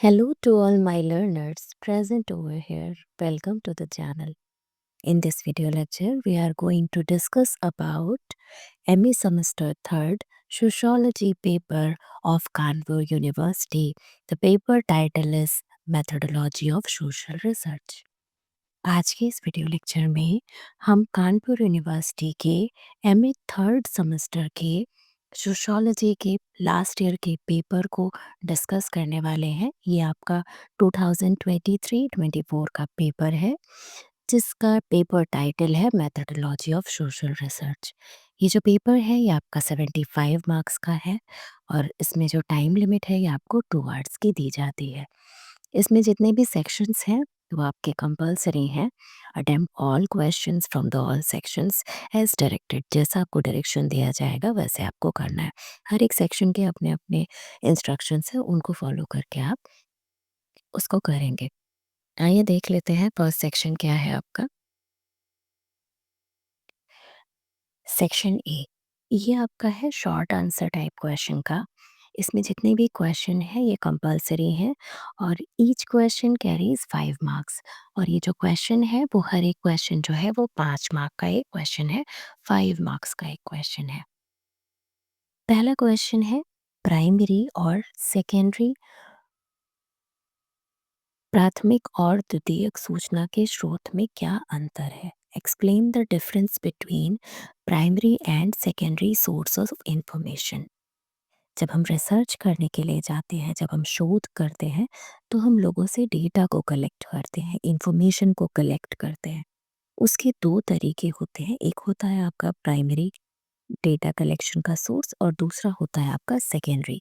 Hello to all my learners present over here. Welcome to the channel. In this video lecture, we are going to discuss about MA Semester 3rd Sociology paper of Kanpur University. The paper title is Methodology of Social Research. आज के इस video lecture में हम Kanpur university के MA 3rd semester के sociology के last year के paper को डिस्कस करने वाले हैं। ये आपका 2023-24 का पेपर है, जिसका पेपर टाइटल है मेथोडोलॉजी ऑफ सोशल रिसर्च। ये जो पेपर है ये आपका 75 मार्क्स का है और इसमें जो टाइम लिमिट है ये आपको 2 आवर्स की दी जाती है। इसमें जितने भी सेक्शंस हैं वो आपके कंपल्सरी हैं। Attempt all questions from the all sections as directed. जैसा आपको डायरेक्शन दिया जाएगा वैसे आपको करना है। हर एक सेक्शन के अपने अपने इंस्ट्रक्शंस हैं, उनको फॉलो करके आप उसको करेंगे। आइए देख लेते हैं फर्स्ट सेक्शन क्या है आपका। सेक्शन ए, ये आपका है शॉर्ट आंसर टाइप क्वेश्चन का। इसमें जितने भी क्वेश्चन है ये कंपल्सरी हैं और ईच क्वेश्चन कैरीज 5 मार्क्स। और ये जो क्वेश्चन है वो हर एक क्वेश्चन जो है वो 5 मार्क का एक क्वेश्चन है, 5 मार्क्स का एक क्वेश्चन है। पहला क्वेश्चन है प्राइमरी और सेकेंडरी, प्राथमिक और द्वितीयक सूचना के स्रोत में क्या अंतर है। Explain the difference between primary and secondary sources of information. जब हम रिसर्च करने के लिए जाते हैं, जब हम शोध करते हैं, तो हम लोगों से डेटा को कलेक्ट करते हैं, इंफॉर्मेशन को कलेक्ट करते हैं। उसके 2 तरीके होते हैं, एक होता है आपका प्राइमरी डेटा कलेक्शन का सोर्स और दूसरा होता है आपका सेकेंडरी।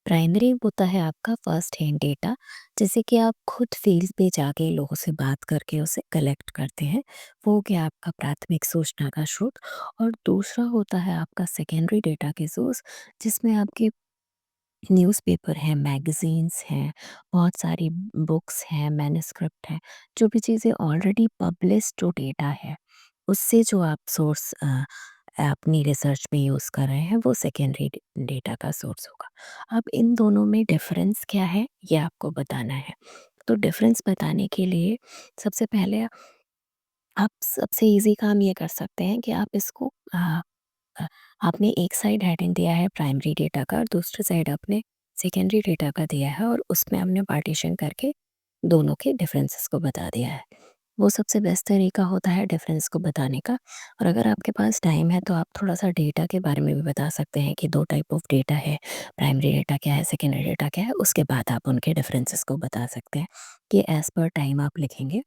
प्राइमरी होता है आपका फर्स्ट हैंड डेटा, जैसे कि आप खुद फील्ड पे जाके लोगों से बात करके उसे कलेक्ट करते हैं, वो हो गया आपका प्राथमिक सूचना का स्रोत। और दूसरा होता है आपका सेकेंडरी डेटा के सोर्स, जिसमें आपके न्यूज़पेपर हैं, मैगज़ीन्स हैं, बहुत सारी बुक्स हैं, मैन्युस्क्रिप्ट हैं, जो भी चीज़ें ऑलरेडी पब्लिश्ड जो डेटा है, उससे जो आप सोर्स अपनी रिसर्च में यूज़ कर रहे हैं, वो सेकेंडरी डेटा का सोर्स होगा। अब इन दोनों में डिफ़रेंस क्या है, ये आपको बताना है। तो डिफ़रेंस बताने के लिए सबसे पहले आप सबसे ईज़ी काम ये कर सकते हैं कि आप इसको अ, आपने एक साइड हेडिंग दिया है प्राइमरी डेटा का और दूसरी साइड आपने सेकेंडरी डेटा का दिया है और उसमें हमने पार्टीशन करके दोनों के डिफरेंसेस को बता दिया है। वो सबसे बेस्ट तरीका होता है डिफरेंस को बताने का। और अगर आपके पास टाइम है तो आप थोड़ा-सा डेटा के बारे में भी बता सकते हैं कि 2 टाइप ऑफ डेटा है, प्राइमरी डेटा क्या है, सेकेंडरी डेटा क्या है, उसके बाद आप उनके डिफरेंसेस को बता सकते हैं। कि एज़ पर टाइम आप लिखेंगे।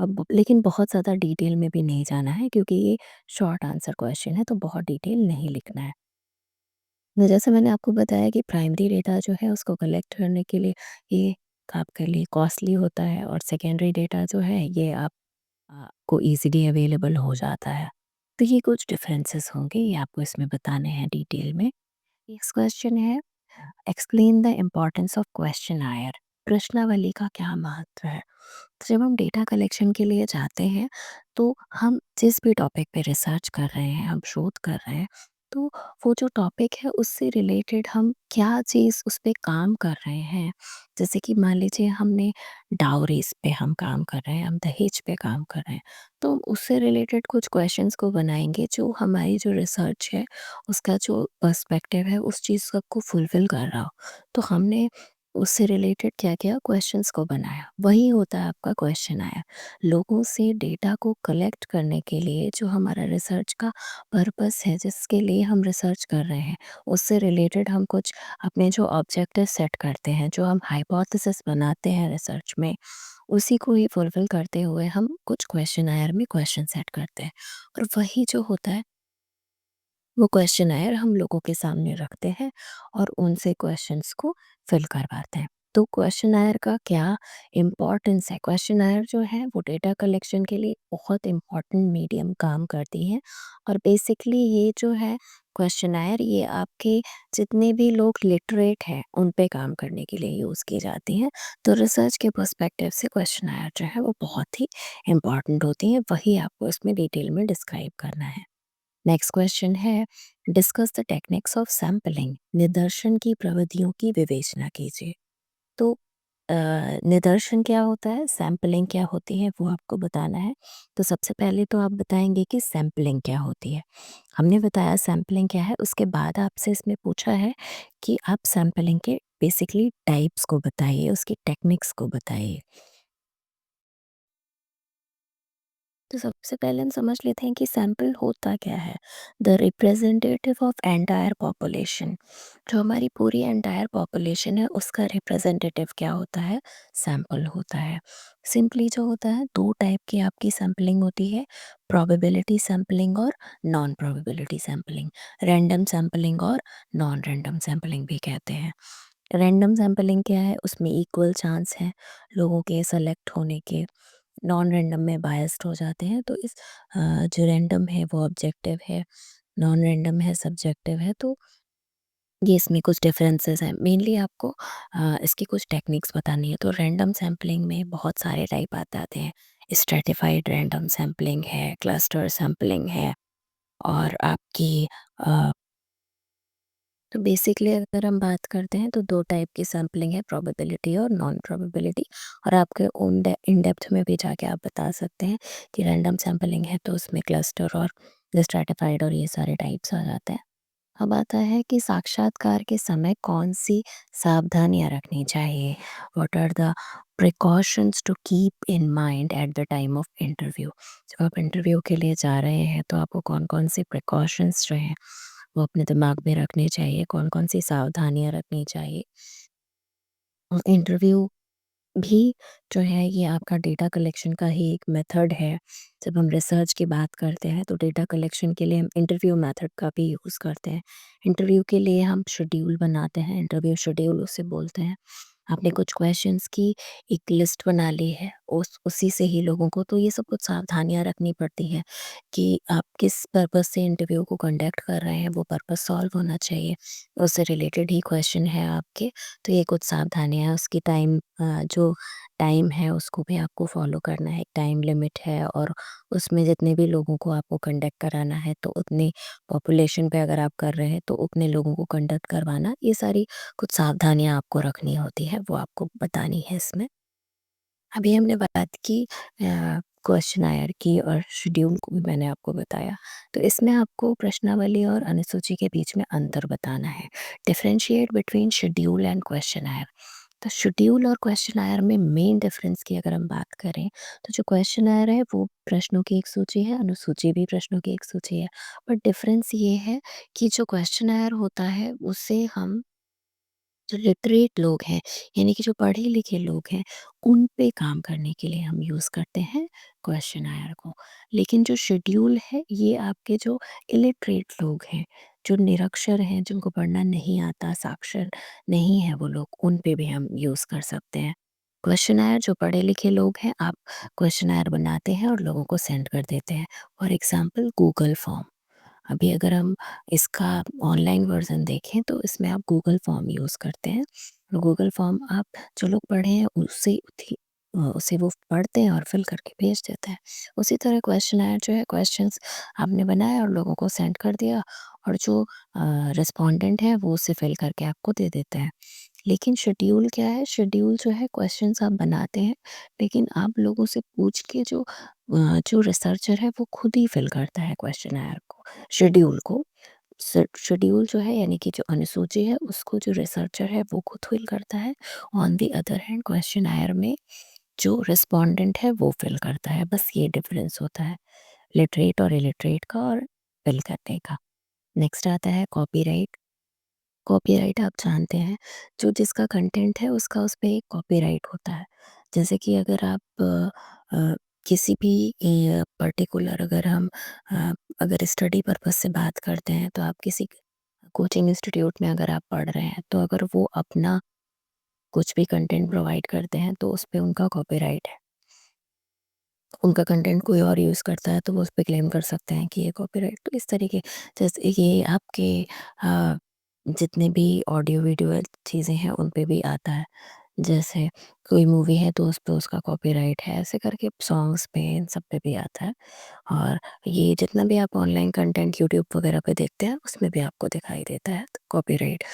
अब लेकिन बहुत ज़्यादा डिटेल में भी नहीं जाना है क्योंकि ये शॉर्ट आंसर क्वेश्चन है, तो बहुत डिटेल नहीं लिखना है। न जैसे मैंने आपको बताया कि प्राइमरी डेटा जो है उसको कलेक्ट करने के लिए ये आपके लिए कॉस्टली होता है और सेकेंडरी डेटा जो है ये को ईज़िली अवेलेबल हो जाता है। तो ये कुछ डिफरेंसेस होंगे, ये आपको इसमें बताने हैं डिटेल में। नेक्स्ट क्वेश्चन है explain the importance of questionnaire. प्रश्नावली का क्या महत्व है। तो जब हम डेटा कलेक्शन के लिए जाते हैं तो हम जिस भी टॉपिक पे रिसर्च कर रहे हैं, हम शोध कर रहे हैं, तो वो जो टॉपिक है उससे रिलेटेड हम क्या चीज़ उस पे काम कर रहे हैं। जैसे कि मान लीजिए हमने डाउरीज पे हम काम कर रहे हैं, हम दहेज पे काम कर रहे हैं, तो उससे रिलेटेड कुछ क्वेश्चंस को बनाएंगे जो हमारी जो रिसर्च है उसका जो पर्सपेक्टिव है उस चीज़ को फुलफिल कर रहा हो। तो हमने उससे रिलेटेड क्या किया, क्वेश्चंस को बनाया। वही होता है आपका क्वेश्चन आया। लोगों से डेटा को कलेक्ट करने के लिए जो हमारा रिसर्च का पर्पस है, जिसके लिए हम रिसर्च कर रहे हैं, उससे रिलेटेड हम कुछ अपने जो ऑब्जेक्टिव सेट करते हैं, जो हम हाइपोथेसिस बनाते हैं रिसर्च में, उसी को ही फुलफिल करते हुए हम कुछ क्वेश्चनायर में क्वेश्चन सेट करते हैं। और वही जो होता है वो क्वेश्चनायर हम लोगों के सामने रखते हैं और उनसे क्वेश्चंस को फिल करवाते हैं। तो क्वेश्चनायर का क्या इम्पोर्टेंस है, क्वेश्चनायर जो है वो डेटा कलेक्शन के लिए बहुत इम्पोर्टेंट मीडियम काम करती है। और बेसिकली ये जो है क्वेश्चनायर, ये आपके जितने भी लोग लिटरेट हैं उन पे काम करने के लिए यूज़ की जाती हैं। तो रिसर्च के पर्सपेक्टिव से क्वेश्चनायर जो है वो बहुत ही इम्पॉर्टेंट होती हैं, वही आपको इसमें डिटेल में डिस्क्राइब करना है। नेक्स्ट क्वेश्चन है discuss the techniques of sampling. निदर्शन की प्रविधियों की विवेचना कीजिए। तो अ, निदर्शन क्या होता है, सैंपलिंग क्या होती है, वो आपको बताना है। तो सबसे पहले तो आप बताएँगे कि सैंपलिंग क्या होती है। हमने बताया सैंपलिंग क्या है, उसके बाद आपसे इसमें पूछा है कि आप सैंपलिंग के बेसिकली टाइप्स को बताइए, उसकी टेक्निक्स को बताइए। तो सबसे पहले हम समझ लेते हैं कि सैंपल होता क्या है। The representative of entire population, जो हमारी पूरी एंटायर पॉपुलेशन है उसका रिप्रेजेंटेटिव क्या होता है, सैंपल होता है। सिंपली जो होता है, दो टाइप की आपकी सैंपलिंग होती है, प्रोबेबिलिटी सैंपलिंग और non probability sampling. Random sampling और नॉन रैंडम सैंपलिंग भी कहते हैं। रैंडम सैंपलिंग क्या है, उसमें इक्वल चांस है लोगों के सेलेक्ट होने के। नॉन रैंडम में बायस्ड हो जाते हैं, तो जो रैंडम है वो ऑब्जेक्टिव है, नॉन रैंडम है सब्जेक्टिव है। तो ये इसमें कुछ डिफरेंसेस हैं। मेनली आपको इसकी कुछ टेक्निक्स बतानी है। तो रैंडम सैम्पलिंग में बहुत सारे टाइप आते आते हैं। स्ट्रैटिफाइड रैंडम सैम्पलिंग है, क्लस्टर सैम्पलिंग है, और आपकी अ, तो बेसिकली अगर हम बात करते हैं तो 2 टाइप की सैंपलिंग है, प्रोबेबिलिटी और नॉन प्रोबेबिलिटी। और आपके ओन इन डेप्थ में भी जाके आप बता सकते हैं कि रैंडम सैंपलिंग है तो उसमें क्लस्टर और स्ट्रैटिफाइड और ये सारे टाइप्स आ जाते हैं। अब आता है कि साक्षात्कार के समय कौन-सी सावधानियाँ रखनी चाहिए? What are the precautions to keep in mind at the time of interview? जब आप इंटरव्यू के लिए जा रहे हैं तो आपको कौन-कौन सी प्रिकॉशंस जो हैं वो अपने दिमाग में रखने चाहिए, कौन-कौन सी सावधानियाँ रखनी चाहिए। इंटरव्यू भी जो है ये आपका डेटा कलेक्शन का ही एक मेथड है। जब हम रिसर्च की बात करते हैं तो डेटा कलेक्शन के लिए हम इंटरव्यू मेथड का भी यूज़ करते हैं। इंटरव्यू के लिए हम शेड्यूल बनाते हैं, इंटरव्यू शेड्यूल उसे बोलते हैं। आपने कुछ क्वेश्चंस की एक लिस्ट बना ली है, उसी से ही लोगों को तो ये सब कुछ सावधानियाँ रखनी पड़ती हैं कि आप किस पर्पज़ से इंटरव्यू को कंडक्ट कर रहे हैं, वो पर्पज़ सॉल्व होना चाहिए। उससे रिलेटेड ही क्वेश्चन है आपके, तो ये कुछ सावधानियाँ हैं। उसकी जो टाइम है उसको भी आपको फ़ॉलो करना है, एक टाइम लिमिट है, और उसमें जितने भी लोगों को आपको कंडक्ट कराना है तो उतनी पॉपुलेशन पे अगर आप कर रहे हैं तो उतने लोगों को कंडक्ट करवाना, ये सारी कुछ सावधानियाँ आपको रखनी होती है, वो आपको बतानी है इसमें। अभी हमने बात की क्वेश्चनायर की और शेड्यूल को भी मैंने आपको बताया। तो इसमें आपको प्रश्नावली और अनुसूची के बीच में अंतर बताना है। Differentiate between schedule and questionnaire. तो शेड्यूल और क्वेश्चनायर में मेन डिफरेंस की अगर हम बात करें, तो जो क्वेश्चनायर है वो प्रश्नों की एक सूची है, अनुसूची भी प्रश्नों की एक सूची है। बट डिफरेंस ये है कि जो क्वेश्चनायर होता है उसे हम, जो लिटरेट लोग हैं, यानी कि जो पढ़े लिखे लोग हैं, उन पे काम करने के लिए हम यूज़ करते हैं क्वेश्चनायर को। लेकिन जो शेड्यूल है ये आपके जो इलिटरेट लोग हैं, जो निरक्षर हैं, जिनको पढ़ना नहीं आता, साक्षर नहीं है वो लोग, उन पे भी हम यूज़ कर सकते हैं। क्वेश्चनायर जो पढ़े लिखे लोग हैं, आप क्वेश्चनायर बनाते हैं और लोगों को सेंड कर देते हैं। For example Google form. अभी अगर हम इसका ऑनलाइन वर्ज़न देखें तो इसमें आप गूगल फॉर्म यूज़ करते हैं। और गूगल फॉर्म आप, जो लोग पढ़े हैं उसे वो पढ़ते हैं और फिल करके भेज देते हैं। उसी तरह क्वेश्चनायर जो है, क्वेश्चंस आपने बनाए और लोगों को सेंड कर दिया, और जो रिस्पोंडेंट है वो उसे फिल करके आपको दे देते हैं। लेकिन शेड्यूल क्या है? शेड्यूल जो है, क्वेश्चंस आप बनाते हैं, लेकिन आप लोगों से पूछ के जो रिसर्चर है वो खुद ही फिल करता है क्वेश्चनायर को, शेड्यूल को। शेड्यूल जो है, यानी कि जो अनुसूची है, उसको जो रिसर्चर है वो खुद फिल करता है। On the other hand questionnaire में जो रिस्पोंडेंट है वो फिल करता है। बस ये डिफरेंस होता है लिटरेट और इलिटरेट का, और फिल करने का। नेक्स्ट आता है कॉपीराइट। कॉपीराइट आप जानते हैं, जो जिसका कंटेंट है उसका उस पे एक कॉपीराइट होता है। जैसे कि अगर आप किसी भी पर्टिकुलर, अगर स्टडी पर्पज़ से बात करते हैं, तो आप किसी कोचिंग इंस्टीट्यूट में अगर आप पढ़ रहे हैं, तो अगर वो अपना कुछ भी कंटेंट प्रोवाइड करते हैं तो उस पे उनका कॉपीराइट है। उनका कंटेंट कोई और यूज़ करता है तो वो उस पे क्लेम कर सकते हैं कि ये कॉपीराइट। तो इस तरीके, जैसे ये आपके अ, जितने भी ऑडियो वीडियो चीज़ें हैं उन पे भी आता है। जैसे कोई मूवी है तो उस पे उसका कॉपीराइट है, ऐसे करके सॉन्ग्स पे, इन सब पे भी आता है। और ये जितना भी आप ऑनलाइन कंटेंट यूट्यूब वगैरह पे देखते हैं उसमें भी आपको दिखाई देता है, तो कॉपीराइट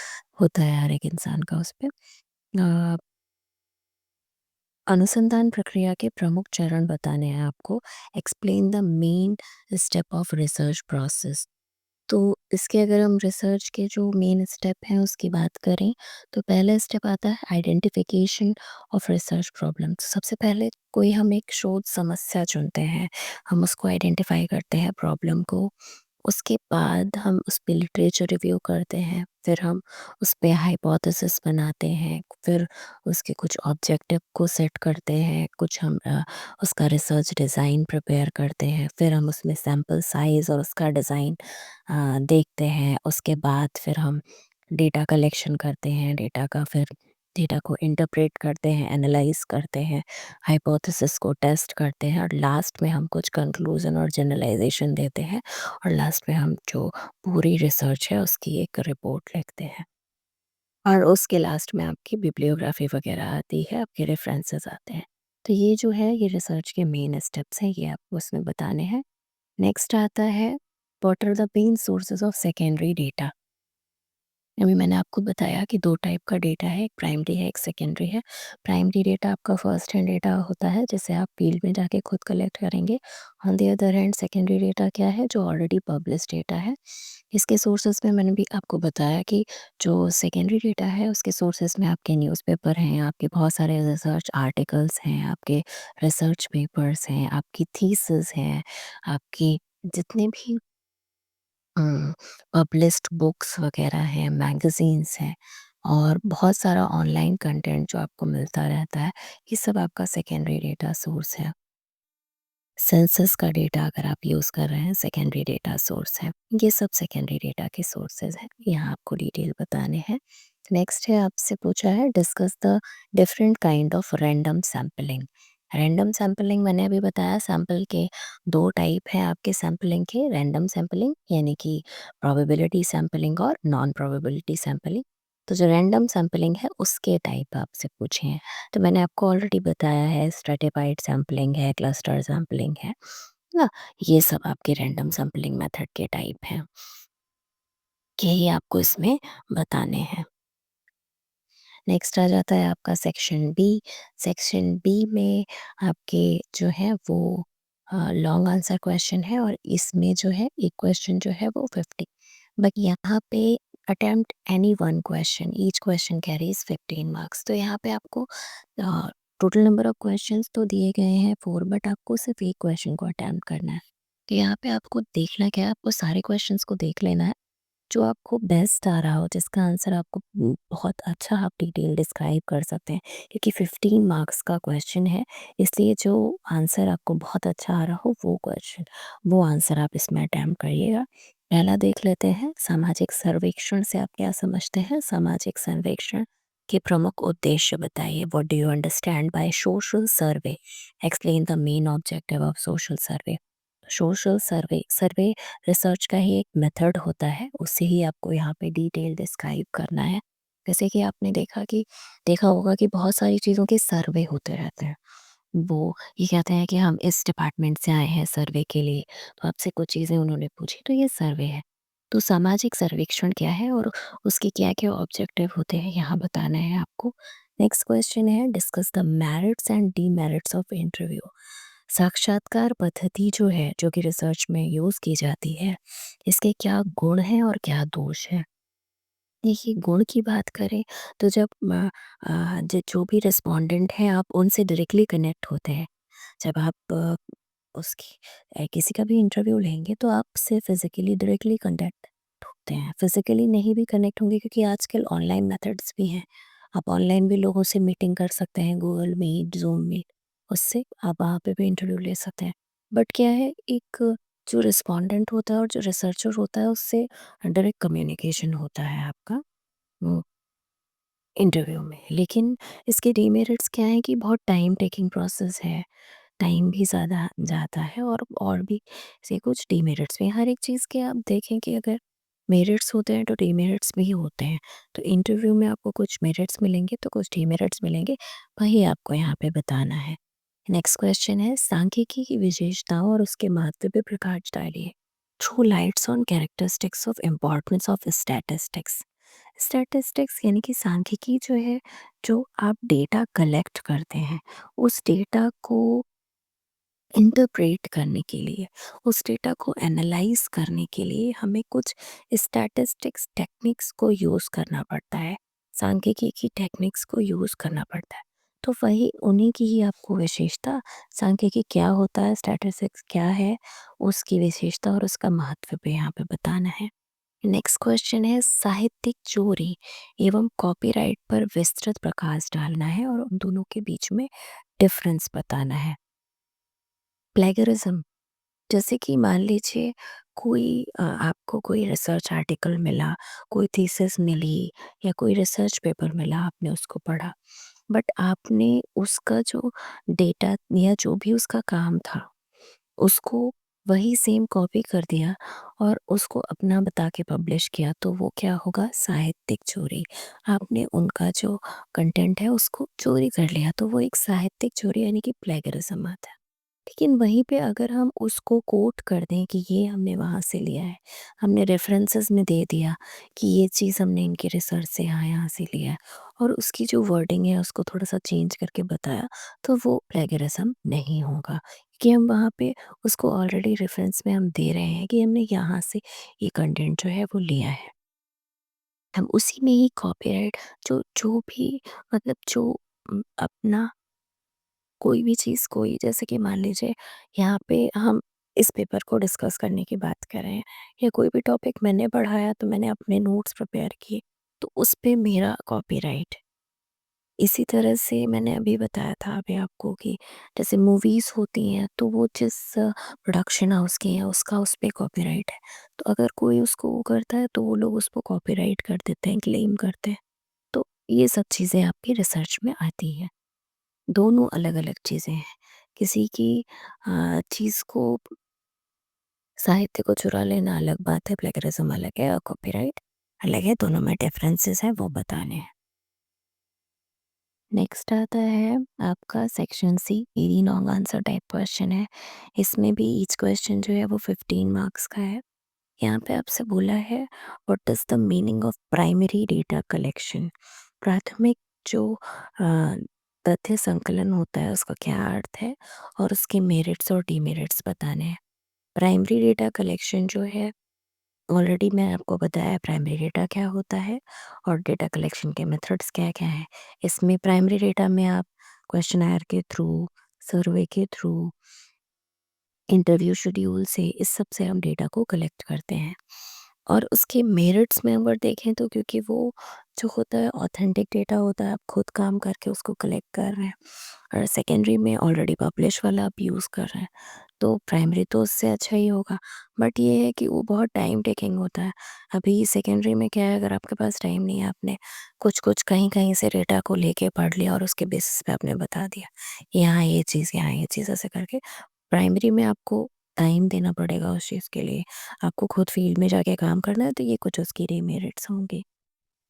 होता है हर एक इंसान का उस पे। अनुसंधान प्रक्रिया के प्रमुख चरण बताने हैं आपको। Explain the main step of research process. तो इसके अगर हम रिसर्च के जो मेन स्टेप हैं उसकी बात करें, तो पहला स्टेप आता है आइडेंटिफिकेशन ऑफ रिसर्च प्रॉब्लम। तो सबसे पहले कोई हम एक शोध समस्या चुनते हैं, हम उसको आइडेंटिफाई करते हैं प्रॉब्लम को। उसके बाद हम उस पे लिटरेचर रिव्यू करते हैं, फिर हम उस पे हाइपोथेसिस बनाते हैं, फिर उसके कुछ ऑब्जेक्टिव को सेट करते हैं, कुछ हम उसका रिसर्च डिज़ाइन प्रिपेयर करते हैं, फिर हम उसमें सैंपल साइज़ और उसका डिज़ाइन देखते हैं। उसके बाद फिर हम डेटा कलेक्शन करते हैं, डेटा को इंटरप्रेट करते हैं, एनालाइज़ करते हैं, हाइपोथेसिस को टेस्ट करते हैं और लास्ट में हम कुछ कंक्लूज़न और जनरलाइज़ेशन देते हैं और लास्ट में हम जो पूरी रिसर्च है उसकी एक रिपोर्ट लिखते हैं। और उसके लास्ट में आपकी बिब्लियोग्राफी वगैरह आती है, आपके रेफ़रेंसेस आते हैं। तो ये जो है ये रिसर्च के मेन स्टेप्स हैं, ये आपको उसमें बताने हैं। नेक्स्ट आता है what are the main sources of secondary data. अभी मैंने आपको बताया कि 2 टाइप का डेटा है, एक प्राइमरी है, एक सेकेंडरी है। प्राइमरी डेटा आपका फर्स्ट हैंड डेटा होता है, जिसे आप फील्ड में जाके खुद कलेक्ट करेंगे। On the other hand secondary data क्या है, जो ऑलरेडी पब्लिश्ड डेटा है। इसके सोर्सेज़ में मैंने भी आपको बताया कि जो सेकेंडरी डेटा है, उसके सोर्सेज़ में आपके न्यूज़पेपर हैं, आपके बहुत सारे रिसर्च आर्टिकल्स हैं, आपके रिसर्च पेपर्स हैं, आपकी थीसिस हैं, आपकी जितने भी पब्लिश्ड बुक्स वगैरह हैं, मैगज़ीन्स हैं और बहुत सारा ऑनलाइन कंटेंट जो आपको मिलता रहता है, ये सब आपका सेकेंडरी डेटा सोर्स है। सेंसस का डेटा अगर आप यूज़ कर रहे हैं, सेकेंडरी डेटा सोर्स है। ये सब सेकेंडरी डेटा के सोर्सेज़ हैं, यहाँ आपको डिटेल बताने हैं। नेक्स्ट है आपसे पूछा है discuss the different kind of random sampling. Random sampling मैंने अभी बताया, सैंपल के 2 टाइप हैं आपके सैंपलिंग के, रैंडम सैंपलिंग यानी कि प्रोबेबिलिटी सैंपलिंग और नॉन प्रोबेबिलिटी सैंपलिंग। तो जो रैंडम सैंपलिंग है उसके टाइप आपसे पूछे हैं। तो मैंने आपको ऑलरेडी बताया है स्ट्रैटिफाइड सैंपलिंग है, क्लस्टर सैंपलिंग है ना? ये सब आपके रैंडम सैंपलिंग मेथड के टाइप हैं। यही आपको इसमें बताने हैं। नेक्स्ट आ जाता है आपका सेक्शन बी। सेक्शन बी में आपके जो है वो लॉन्ग आंसर क्वेश्चन है और इसमें जो है एक क्वेश्चन जो है वो 50, बट यहाँ पे attempt any one question, each question carries 15 marks. तो यहाँ पे आपको टोटल नंबर ऑफ क्वेश्चंस तो दिए गए हैं 4, बट आपको सिर्फ एक क्वेश्चन को अटेम्प्ट करना है। तो यहाँ पे आपको देखना क्या है, आपको सारे क्वेश्चंस को देख लेना है जो आपको बेस्ट आ रहा हो, जिसका आंसर आपको बहुत अच्छा आप डिटेल डिस्क्राइब कर सकते हैं, क्योंकि 15 मार्क्स का क्वेश्चन है, इसलिए जो आंसर आपको बहुत अच्छा आ रहा हो वो आंसर आप इसमें अटेम्प्ट करिएगा। पहला देख लेते हैं, सामाजिक सर्वेक्षण से आप क्या समझते हैं? सामाजिक सर्वेक्षण के प्रमुख उद्देश्य बताइए। What do you understand by social survey? Explain the main objective of social survey. Social survey survey research का ही एक मेथड होता है, उसे ही आपको यहाँ पे डिटेल डिस्क्राइब करना है। जैसे कि आपने देखा होगा कि बहुत सारी चीज़ों के सर्वे होते रहते हैं। वो ये कहते हैं कि हम इस डिपार्टमेंट से आए हैं सर्वे के लिए, तो आपसे कुछ चीज़ें उन्होंने पूछी, तो ये सर्वे है। तो सामाजिक सर्वेक्षण क्या है और उसके क्या-क्या ऑब्जेक्टिव होते हैं, यहाँ बताना है आपको। नेक्स्ट क्वेश्चन है discuss the merits and demerits of interview. साक्षात्कार पद्धति जो है, जो कि रिसर्च में यूज़ की जाती है, इसके क्या गुण हैं और क्या दोष हैं? देखिए, गुण की बात करें तो जब जो भी रिस्पोंडेंट हैं आप उनसे डायरेक्टली कनेक्ट होते हैं। जब आप उसकी किसी का भी इंटरव्यू लेंगे तो आपसे फिज़िकली डायरेक्टली कनेक्ट होते हैं। फिज़िकली नहीं भी कनेक्ट होंगे क्योंकि आजकल ऑनलाइन मेथड्स भी हैं। आप ऑनलाइन भी लोगों से मीटिंग कर सकते हैं, गूगल मीट, ज़ूम मीट, उससे आप वहाँ पे भी इंटरव्यू ले सकते हैं। बट क्या है, एक जो रिस्पोंडेंट होता है और जो रिसर्चर होता है उससे डायरेक्ट कम्युनिकेशन होता है आपका वो इंटरव्यू में। लेकिन इसके डीमेरिट्स क्या हैं कि बहुत टाइम टेकिंग प्रोसेस है, टाइम भी ज़्यादा जाता है और भी ऐसे कुछ डीमेरिट्स भी हैं। हर एक चीज़ के आप देखें कि अगर मेरिट्स होते हैं तो डीमेरिट्स भी होते हैं। तो इंटरव्यू में आपको कुछ मेरिट्स मिलेंगे तो कुछ डीमेरिट्स मिलेंगे, वही आपको यहाँ पे बताना है। नेक्स्ट क्वेश्चन है सांख्यिकी की विशेषताओं और उसके महत्व पे प्रकाश डालिए। Throw lights on characteristics of importance of statistics. Statistics यानी कि सांख्यिकी जो है, जो आप डेटा कलेक्ट करते हैं, उस डेटा को इंटरप्रेट करने के लिए, उस डेटा को एनालाइज़ करने के लिए हमें कुछ स्टैटिस्टिक्स टेक्निक्स को यूज़ करना पड़ता है, सांख्यिकी की टेक्निक्स को यूज़ करना पड़ता है। तो वही उन्हीं की ही आपको विशेषता, सांख्यिकी क्या होता है, स्टैटिस्टिक्स क्या है, उसकी विशेषता और उसका महत्व भी यहाँ पे बताना है। नेक्स्ट क्वेश्चन है, साहित्यिक चोरी एवं कॉपीराइट पर विस्तृत प्रकाश डालना है और उन दोनों के बीच में डिफरेंस बताना है। प्लेगरिज्म, जैसे कि मान लीजिए कोई आपको कोई रिसर्च आर्टिकल मिला, कोई थीसिस मिली या कोई रिसर्च पेपर मिला, आपने उसको पढ़ा, बट आपने उसका जो डेटा या जो भी उसका काम था, उसको वही सेम कॉपी कर दिया और उसको अपना बता के पब्लिश किया, तो वो क्या होगा? साहित्यिक चोरी। आपने उनका जो कंटेंट है उसको चोरी कर लिया, तो वो एक साहित्यिक चोरी यानी कि प्लेगरिज्म आता है। लेकिन वहीं पे अगर हम उसको कोट कर दें कि ये हमने वहाँ से लिया है, हमने रेफ़रेंसेस में दे दिया कि ये चीज़ हमने इनके रिसर्च से यहाँ-यहाँ से लिया है और उसकी जो वर्डिंग है उसको थोड़ा-सा चेंज करके बताया, तो वो प्लेगरिज़्म नहीं होगा। कि हम वहाँ पे उसको ऑलरेडी रेफ़रेंस में हम दे रहे हैं कि हमने यहाँ से ये कंटेंट जो है वो लिया है। हम उसी में ही कॉपीराइट जो जो भी मतलब जो अपना कोई भी चीज़ कोई जैसे कि मान लीजिए यहाँ पे हम इस पेपर को डिस्कस करने की बात कर रहे हैं या कोई भी टॉपिक मैंने पढ़ाया तो मैंने अपने नोट्स प्रिपेयर किए, तो उस पे मेरा कॉपीराइट। इसी तरह से मैंने अभी बताया था अभी आपको कि जैसे मूवीज़ होती हैं तो वो जिस प्रोडक्शन हाउस की है उसका उस पे कॉपीराइट है। तो अगर कोई उसको वो करता है तो वो लोग उसको कॉपीराइट कर देते हैं, क्लेम करते हैं। तो ये सब चीज़ें आपकी रिसर्च में आती हैं। दोनों अलग-अलग चीज़ें हैं। किसी की चीज़ को साहित्य को चुरा लेना अलग बात है, प्लेगरिज़्म अलग है और कॉपीराइट अलग है, दोनों में डिफरेंसेस हैं वो बताने हैं। नेक्स्ट आता है आपका section C, very long answer type question है। इसमें भी ईच क्वेश्चन जो है वो 15 मार्क्स का है। यहाँ पे आपसे बोला है what is the meaning of primary data collection? प्राथमिक जो तथ्य संकलन होता है उसका क्या अर्थ है और उसके मेरिट्स और डीमेरिट्स बताने हैं। प्राइमरी डेटा कलेक्शन जो है, ऑलरेडी मैं आपको बताया प्राइमरी डेटा क्या होता है और डेटा कलेक्शन के मेथड्स क्या-क्या हैं। इसमें प्राइमरी डेटा में आप क्वेश्चनेयर के थ्रू, सर्वे के थ्रू, इंटरव्यू शेड्यूल से, इस सब से हम डेटा को कलेक्ट करते हैं। और उसके मेरिट्स में अगर देखें तो क्योंकि वो जो होता है ऑथेंटिक डेटा होता है, आप खुद काम करके उसको कलेक्ट कर रहे हैं और सेकेंडरी में ऑलरेडी पब्लिश वाला आप यूज़ कर रहे हैं, तो प्राइमरी तो उससे अच्छा ही होगा। बट ये है कि वो बहुत टाइम टेकिंग होता है। अभी सेकेंडरी में क्या है, अगर आपके पास टाइम नहीं है, आपने कुछ-कुछ कहीं-कहीं से डेटा को लेके पढ़ लिया और उसके बेसिस पे आपने बता दिया, यहाँ ये चीज़, यहाँ ये चीज़ ऐसे करके। प्राइमरी में आपको टाइम देना पड़ेगा उस चीज़ के लिए, आपको खुद फील्ड में जाके काम करना है, तो ये कुछ उसकी डिमेरिट्स होंगे।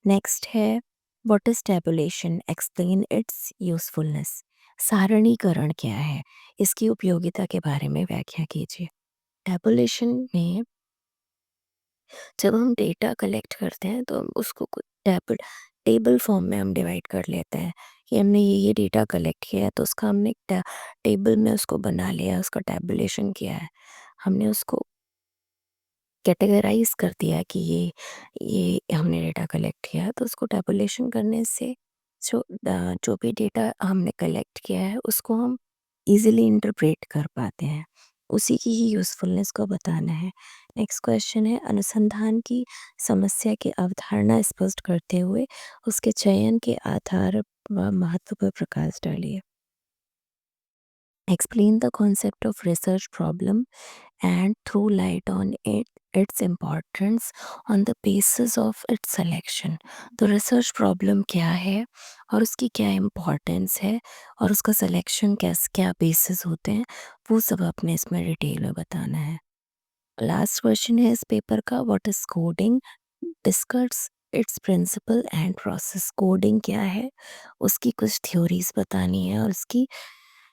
नेक्स्ट है, what is tabulation? Explain its usefulness. सारणीकरण क्या है? इसकी उपयोगिता के बारे में व्याख्या कीजिए। टैबुलेशन में जब हम डेटा कलेक्ट करते हैं तो हम उसको कुछ टेबल फॉर्म में हम डिवाइड कर लेते हैं कि हमने ये डेटा कलेक्ट किया है तो उसका हमने एक टेबल में उसको बना लिया, उसका टैबुलेशन किया है। हमने उसको कैटेगराइज़ कर दिया कि ये हमने डेटा कलेक्ट किया है, तो उसको टैबुलेशन करने से जो भी डेटा हमने कलेक्ट किया है उसको हम ईज़िली इंटरप्रेट कर पाते हैं। उसी की ही यूज़फुलनेस को बताना है। नेक्स्ट क्वेश्चन है, अनुसंधान की समस्या की अवधारणा स्पष्ट करते हुए उसके चयन के आधार व महत्व पर प्रकाश डालिए। Explain the concept of research problem and throw light on its importance on the basis of its selection। तो रिसर्च प्रॉब्लम क्या है और उसकी क्या इम्पोर्टेंस है और उसका सिलेक्शन क्या बेसिस होते हैं, वो सब आपने इसमें डिटेल में बताना है। लास्ट क्वेश्चन है इस पेपर का, what is coding? Discuss its principle and process. Coding क्या है, उसकी कुछ थ्योरीज बतानी है और उसकी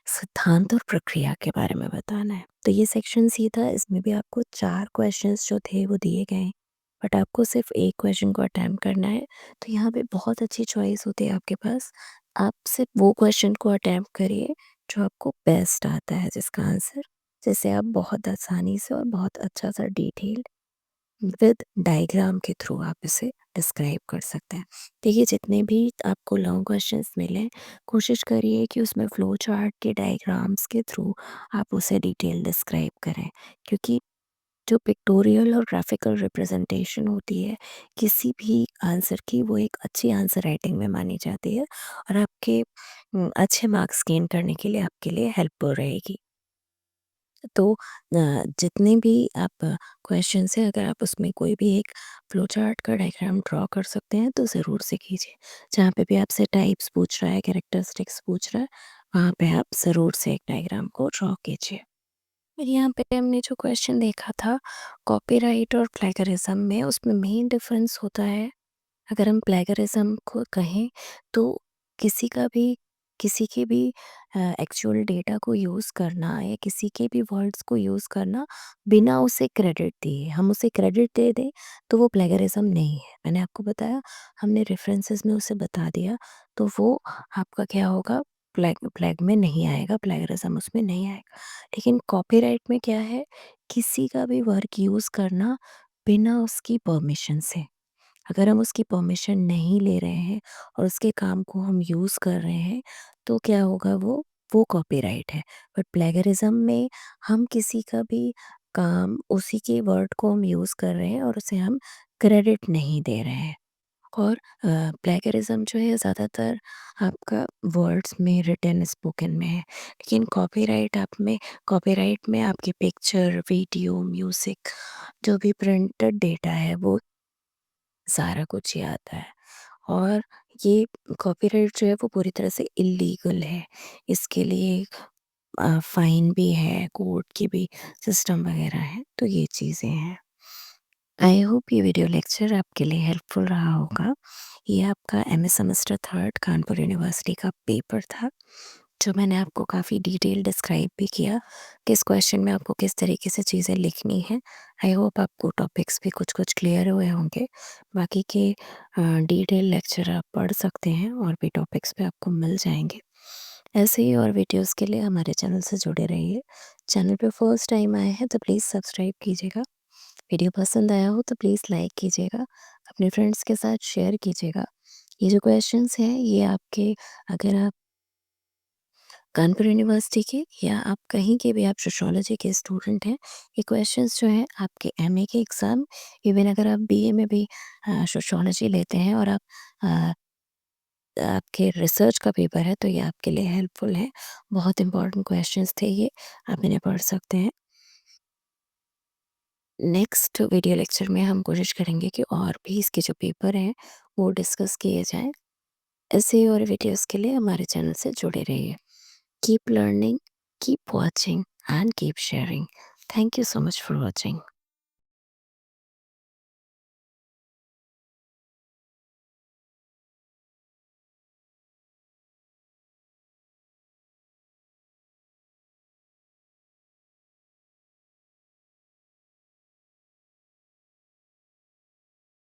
सिद्धांत और प्रक्रिया के बारे में बताना है। तो ये सेक्शन सी था, इसमें भी आपको 4 क्वेश्चंस जो थे वो दिए गए हैं। बट आपको सिर्फ़ एक क्वेश्चन को अटेम्प्ट करना है, तो यहाँ पे बहुत अच्छी चॉइस होती है आपके पास। आप सिर्फ़ वो क्वेश्चन को अटेम्प्ट करिए जो आपको बेस्ट आता है जिसका आंसर, जिसे आप बहुत आसानी से और बहुत अच्छा-सा डिटेल्ड विद डायग्राम के थ्रू आप इसे डिस्क्राइब कर सकते हैं। देखिए, जितने भी आपको लॉन्ग क्वेश्चंस मिलें, कोशिश करिए कि उसमें फ्लो चार्ट के डायग्राम्स के थ्रू आप उसे डिटेल डिस्क्राइब करें, क्योंकि जो पिक्टोरियल और ग्राफिकल रिप्रेजेंटेशन होती है किसी भी आंसर की, वो एक अच्छी आंसर राइटिंग में मानी जाती है और आपके अच्छे मार्क्स गेन करने के लिए आपके लिए हेल्पफुल रहेगी। तो जितने भी आप क्वेश्चंस हैं, अगर आप उसमें कोई भी एक फ्लो चार्ट का डायग्राम ड्रॉ कर सकते हैं तो ज़रूर से कीजिए। जहाँ पे भी आपसे टाइप्स पूछ रहा है, कैरेक्टरिस्टिक्स पूछ रहा है, वहाँ पे आप ज़रूर से एक डायग्राम को ड्रॉ कीजिए। फिर यहाँ पे हमने जो क्वेश्चन देखा था कॉपीराइट और प्लेगरिज्म में, उसमें मेन डिफरेंस होता है, अगर हम प्लेगरिज्म को कहें तो किसी का भी किसी के भी एक्चुअल डेटा को यूज़ करना या किसी के भी वर्ड्स को यूज़ करना बिना उसे क्रेडिट दिए, हम उसे क्रेडिट दे दें तो वो प्लेगरिज्म नहीं है। मैंने आपको बताया, हमने रेफरेंसेस में उसे बता दिया, तो वो आपका क्या होगा, प्लेग प्लेग में नहीं आएगा, प्लेगरिज्म उसमें नहीं आएगा। लेकिन कॉपीराइट में क्या है, किसी का भी वर्क यूज़ करना बिना उसकी परमिशन से, अगर हम उसकी परमिशन नहीं ले रहे हैं और उसके काम को हम यूज़ कर रहे हैं, तो क्या होगा, वो कॉपीराइट है। बट प्लेगरिज्म में हम किसी का भी काम, उसी के वर्ड को हम यूज़ कर रहे हैं और उसे हम क्रेडिट नहीं दे रहे हैं। और प्लेगरिज्म जो है ज़्यादातर आपका वर्ड्स में, रिटन स्पोकन में है। लेकिन कॉपीराइट में आपकी पिक्चर, वीडियो, म्यूज़िक, जो भी प्रिंटेड डेटा है, वो सारा कुछ ही आता है। और ये कॉपीराइट जो है वो पूरी तरह से इल्लीगल है। इसके लिए फ़ाइन भी है, कोर्ट की भी सिस्टम वग़ैरह है, तो ये चीज़ें हैं। आई होप ये वीडियो लेक्चर आपके लिए हेल्पफुल रहा होगा। ये आपका एमए सेमेस्टर 3 कानपुर यूनिवर्सिटी का पेपर था, जो मैंने आपको काफ़ी डिटेल डिस्क्राइब भी किया, किस क्वेश्चन में आपको किस तरीके से चीज़ें लिखनी है। आई होप आपको टॉपिक्स भी कुछ-कुछ क्लियर हुए होंगे। बाकी के डिटेल लेक्चर आप पढ़ सकते हैं और भी टॉपिक्स पे आपको मिल जाएँगे। ऐसे ही और वीडियोज़ के लिए हमारे चैनल से जुड़े रहिए। चैनल पे फर्स्ट टाइम आए हैं तो प्लीज़ सब्सक्राइब कीजिएगा। वीडियो पसंद आया हो तो प्लीज़ लाइक कीजिएगा, अपने फ्रेंड्स के साथ शेयर कीजिएगा। ये जो क्वेश्चंस हैं, ये आपके, अगर आप कानपुर यूनिवर्सिटी के या आप कहीं के भी आप सोशियोलॉजी के स्टूडेंट हैं, ये क्वेश्चंस जो हैं आपके एमए के एग्ज़ाम, इवन अगर आप बीए में भी सोशियोलॉजी लेते हैं और आप अ, आपके रिसर्च का पेपर है, तो ये आपके लिए हेल्पफुल है। बहुत इंपॉर्टेंट क्वेश्चंस थे ये, आप इन्हें पढ़ सकते हैं। नेक्स्ट वीडियो लेक्चर में हम कोशिश करेंगे कि और भी इसके जो पेपर हैं वो डिस्कस किए जाएँ। ऐसे ही और वीडियोज़ के लिए हमारे चैनल से जुड़े रहिए। Keep learning, keep watching and keep sharing. Thank you so much for watching.